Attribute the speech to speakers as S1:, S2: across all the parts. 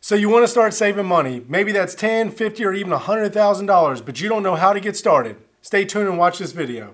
S1: So you want to start saving money. Maybe that's $10, $50, or even $100,000, but you don't know how to get started. Stay tuned and watch this video.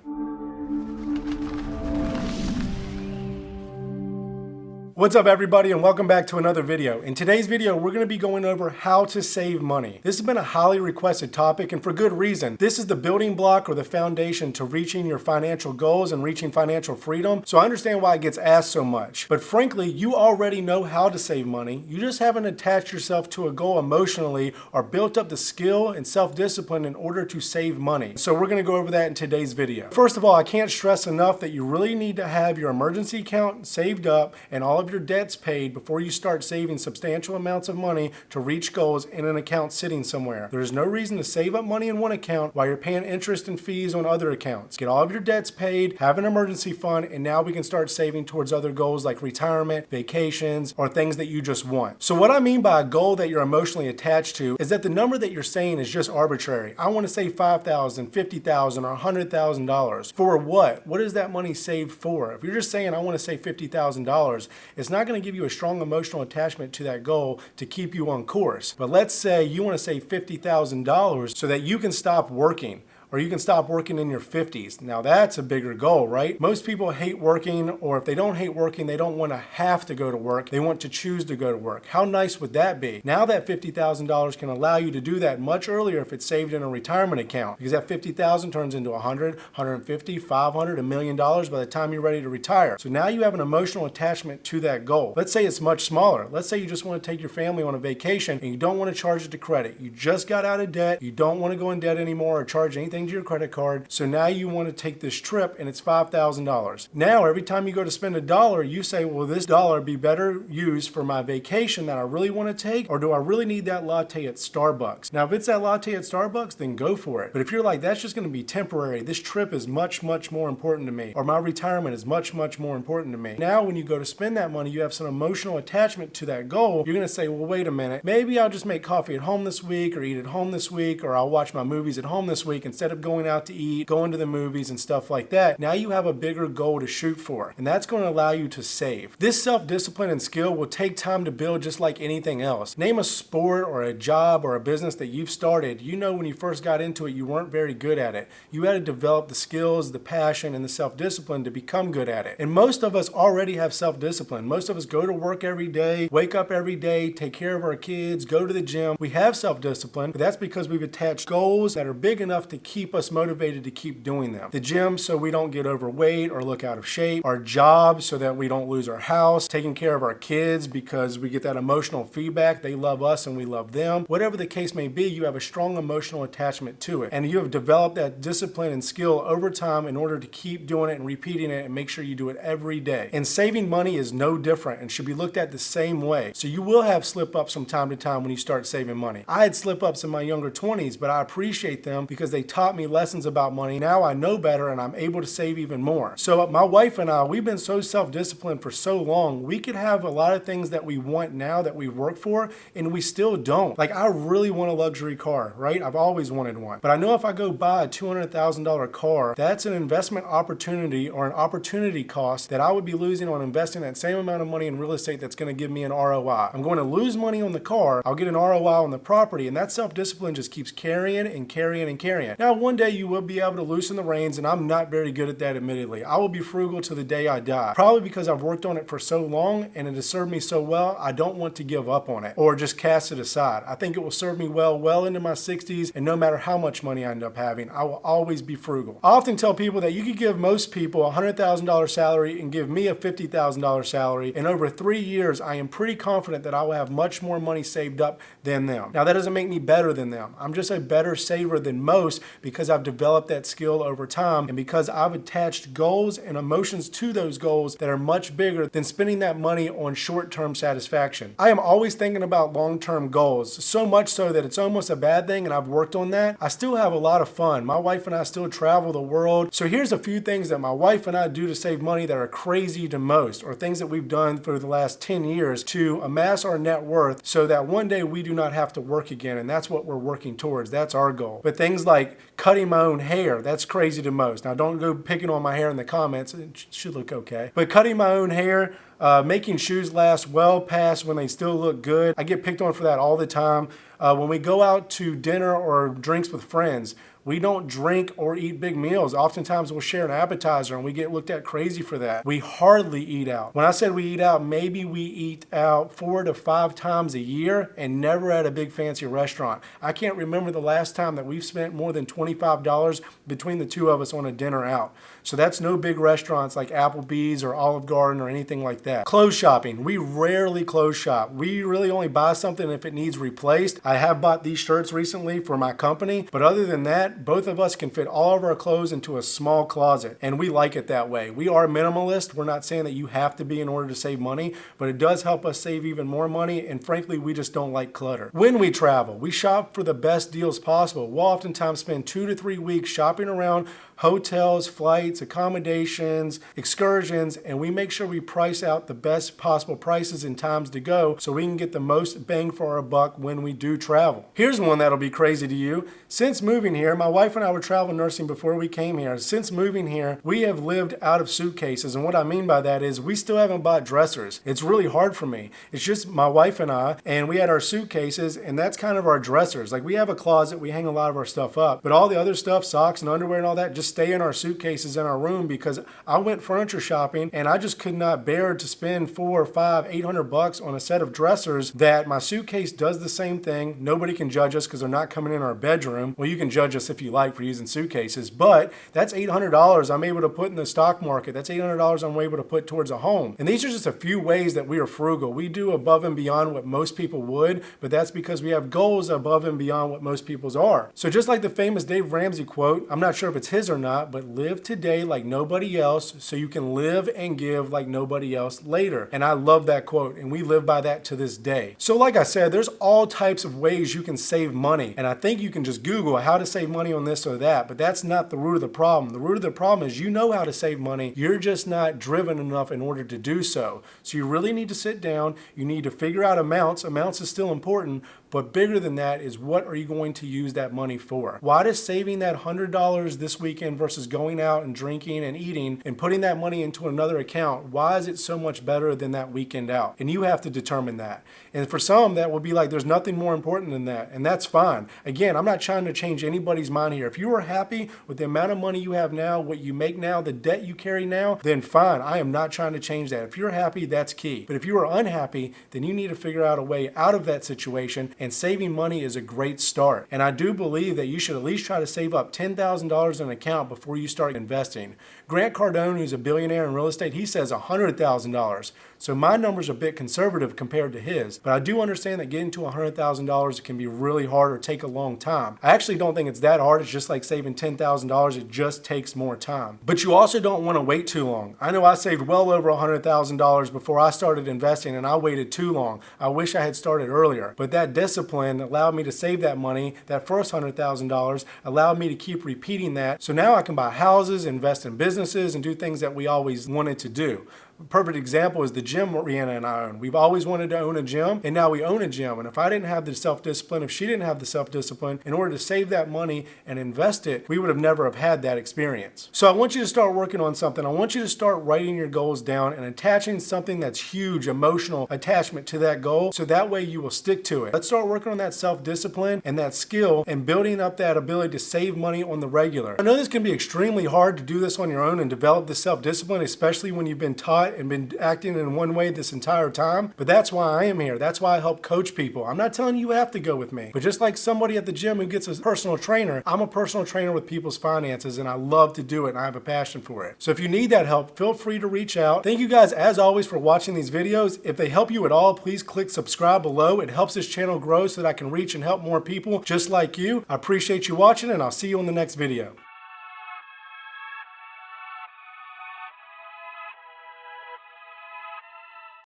S1: What's up everybody and welcome back to another video. In today's video, we're going to be going over how to save money. This has been a highly requested topic and for good reason. This is the building block or the foundation to reaching your financial goals and reaching financial freedom. So I understand why it gets asked so much. But frankly, you already know how to save money. You just haven't attached yourself to a goal emotionally or built up the skill and self-discipline in order to save money. So we're going to go over that in today's video. First of all, I can't stress enough that you really need to have your emergency account saved up and all of your debts paid before you start saving substantial amounts of money to reach goals in an account sitting somewhere. There's no reason to save up money in one account while you're paying interest and fees on other accounts. Get all of your debts paid, have an emergency fund, and now we can start saving towards other goals like retirement, vacations, or things that you just want. So what I mean by a goal that you're emotionally attached to is that the number that you're saying is just arbitrary. I want to save $5,000, $50,000, or $100,000. For what? What is that money saved for? If you're just saying I want to save $50,000, it's not going to give you a strong emotional attachment to that goal to keep you on course. But let's say you want to save $50,000 so that you can stop working, or you can stop working in your 50s. Now that's a bigger goal, right? Most people hate working, or if they don't hate working, they don't want to have to go to work. They want to choose to go to work. How nice would that be? Now that $50,000 can allow you to do that much earlier if it's saved in a retirement account, because that $50,000 turns into $100, $150, $500, $1 million by the time you're ready to retire. So now you have an emotional attachment to that goal. Let's say it's much smaller. Let's say you just want to take your family on a vacation and you don't want to charge it to credit. You just got out of debt. You don't want to go in debt anymore or charge anything to your credit card. So now you want to take this trip and it's $5,000. Now every time you go to spend $1, you say, will this dollar be better used for my vacation that I really want to take, or do I really need that latte at Starbucks? Now if it's that latte at Starbucks, then go for it. But if you're like, that's just going to be temporary, this trip is much more important to me, or my retirement is much more important to me. Now when you go to spend that money, you have some emotional attachment to that goal. You're going to say, well, wait a minute, maybe I'll just make coffee at home this week, or eat at home this week, or I'll watch my movies at home this week instead of going out to eat, going to the movies and stuff like that. Now you have a bigger goal to shoot for, and that's going to allow you to save. This self-discipline and skill will take time to build just like anything else. Name a sport or a job or a business that you've started. You know when you first got into it, you weren't very good at it. You had to develop the skills, the passion, and the self-discipline to become good at it. And most of us already have self-discipline. Most of us go to work every day, wake up every day, take care of our kids, go to the gym. We have self-discipline, but that's because we've attached goals that are big enough to keep us motivated to keep doing them. The gym so we don't get overweight or look out of shape. Our job so that we don't lose our house. Taking care of our kids because we get that emotional feedback. They love us and we love them. Whatever the case may be, you have a strong emotional attachment to it. And you have developed that discipline and skill over time in order to keep doing it and repeating it and make sure you do it every day. And saving money is no different and should be looked at the same way. So you will have slip-ups from time to time when you start saving money. I had slip-ups in my younger 20s, but I appreciate them because they taught me lessons about money. Now I know better and I'm able to save even more. So my wife and I, we've been so self-disciplined for so long, we could have a lot of things that we want now that we work for and we still don't. Like I really want a luxury car, right? I've always wanted one. But I know if I go buy a $200,000 car, that's an investment opportunity or an opportunity cost that I would be losing on investing that same amount of money in real estate that's going to give me an ROI. I'm going to lose money on the car, I'll get an ROI on the property, and that self-discipline just keeps carrying and carrying and carrying. Now one day you will be able to loosen the reins, and I'm not very good at that, admittedly. I will be frugal to the day I die. Probably because I've worked on it for so long and it has served me so well, I don't want to give up on it or just cast it aside. I think it will serve me well into my 60s, and no matter how much money I end up having, I will always be frugal. I often tell people that you could give most people a $100,000 salary and give me a $50,000 salary. In over 3 years, I am pretty confident that I will have much more money saved up than them. Now that doesn't make me better than them. I'm just a better saver than most because I've developed that skill over time and because I've attached goals and emotions to those goals that are much bigger than spending that money on short-term satisfaction. I am always thinking about long-term goals, so much so that it's almost a bad thing, and I've worked on that. I still have a lot of fun. My wife and I still travel the world. So here's a few things that my wife and I do to save money that are crazy to most, or things that we've done for the last 10 years to amass our net worth so that one day we do not have to work again, and that's what we're working towards. That's our goal. But things like cutting my own hair, that's crazy to most. Now don't go picking on my hair in the comments. It should look okay. But cutting my own hair, Making shoes last well past when they still look good. I get picked on for that all the time. When we go out to dinner or drinks with friends, we don't drink or eat big meals. Oftentimes we'll share an appetizer and we get looked at crazy for that. We hardly eat out. When I said we eat out, maybe we eat out 4 to 5 times a year and never at a big fancy restaurant. I can't remember the last time that we've spent more than $25 between the two of us on a dinner out. So that's no big restaurants like Applebee's or Olive Garden or anything like that. Clothes shopping. We rarely clothes shop. We really only buy something if it needs replaced. I have bought these shirts recently for my company, but other than that, both of us can fit all of our clothes into a small closet, and we like it that way. We are minimalist. We're not saying that you have to be in order to save money, but it does help us save even more money, and frankly, we just don't like clutter. When we travel, we shop for the best deals possible. We'll oftentimes spend 2 to 3 weeks shopping around hotels, flights, accommodations, excursions, and we make sure we price out the best possible prices and times to go so we can get the most bang for our buck when we do travel. Here's one that'll be crazy to you. Since moving here, my wife and I were travel nursing before we came here. Since moving here, we have lived out of suitcases, and what I mean by that is we still haven't bought dressers. It's really hard for me. It's just my wife and I, and we had our suitcases, and that's kind of our dressers. Like, we have a closet, we hang a lot of our stuff up, but all the other stuff, socks and underwear and all that, just stay in our suitcases in our room, because I went furniture shopping and I just could not bear to spend $400, $500, $800 on a set of dressers that my suitcase does the same thing. Nobody can judge us because they're not coming in our bedroom. Well, you can judge us if you like for using suitcases, but that's $800 I'm able to put in the stock market. That's $800 I'm able to put towards a home. And these are just a few ways that we are frugal. We do above and beyond what most people would, but that's because we have goals above and beyond what most people's are. So just like the famous Dave Ramsey quote, I'm not sure if it's his or not, but live today like nobody else so you can live and give like nobody else later. And I love that quote, and we live by that to this day. So like I said, there's all types of ways you can save money, and I think you can just Google how to save money on this or that, but that's not the root of the problem. The root of the problem is you know how to save money, you're just not driven enough in order to do so. So you really need to sit down, you need to figure out amounts. Amounts is still important, but bigger than that is what are you going to use that money for? Why does saving that $100 this weekend versus going out and drinking and eating and putting that money into another account, why is it so much better than that weekend out? And you have to determine that. And for some, that will be like, there's nothing more important than that, and that's fine. Again, I'm not trying to change anybody's mind here. If you are happy with the amount of money you have now, what you make now, the debt you carry now, then fine. I am not trying to change that. If you're happy, that's key. But if you are unhappy, then you need to figure out a way out of that situation, and saving money is a great start. And I do believe that you should at least try to save up $10,000 in an account before you start investing. Grant Cardone, who's a billionaire in real estate, he says $100,000. So my number's a bit conservative compared to his, but I do understand that getting to $100,000 can be really hard or take a long time. I actually don't think it's that hard. It's just like saving $10,000. It just takes more time. But you also don't want to wait too long. I know I saved well over $100,000 before I started investing, and I waited too long. I wish I had started earlier, but that discipline allowed me to save that money. That first $100,000 allowed me to keep repeating that. So now I can buy houses, invest in businesses, and do things that we always wanted to do. A perfect example is the gym Rihanna and I own. We've always wanted to own a gym, and now we own a gym. And if I didn't have the self-discipline, if she didn't have the self-discipline, in order to save that money and invest it, we would have never have had that experience. So I want you to start working on something. I want you to start writing your goals down and attaching something that's huge, emotional attachment to that goal, so that way you will stick to it. Let's start working on that self-discipline and that skill and building up that ability to save money on the regular. I know this can be extremely hard to do this on your own and develop this self-discipline, especially when you've been taught and been acting in one way this entire time, but that's why I am here. That's why I help coach people. I'm not telling you have to go with me, but just like somebody at the gym who gets a personal trainer, I'm a personal trainer with people's finances, and I love to do it, and I have a passion for it. So if you need that help, feel free to reach out. Thank you guys, as always, for watching these videos. If they help you at all, please click subscribe below. It helps this channel grow so that I can reach and help more people just like you. I appreciate you watching, and I'll see you in the next video.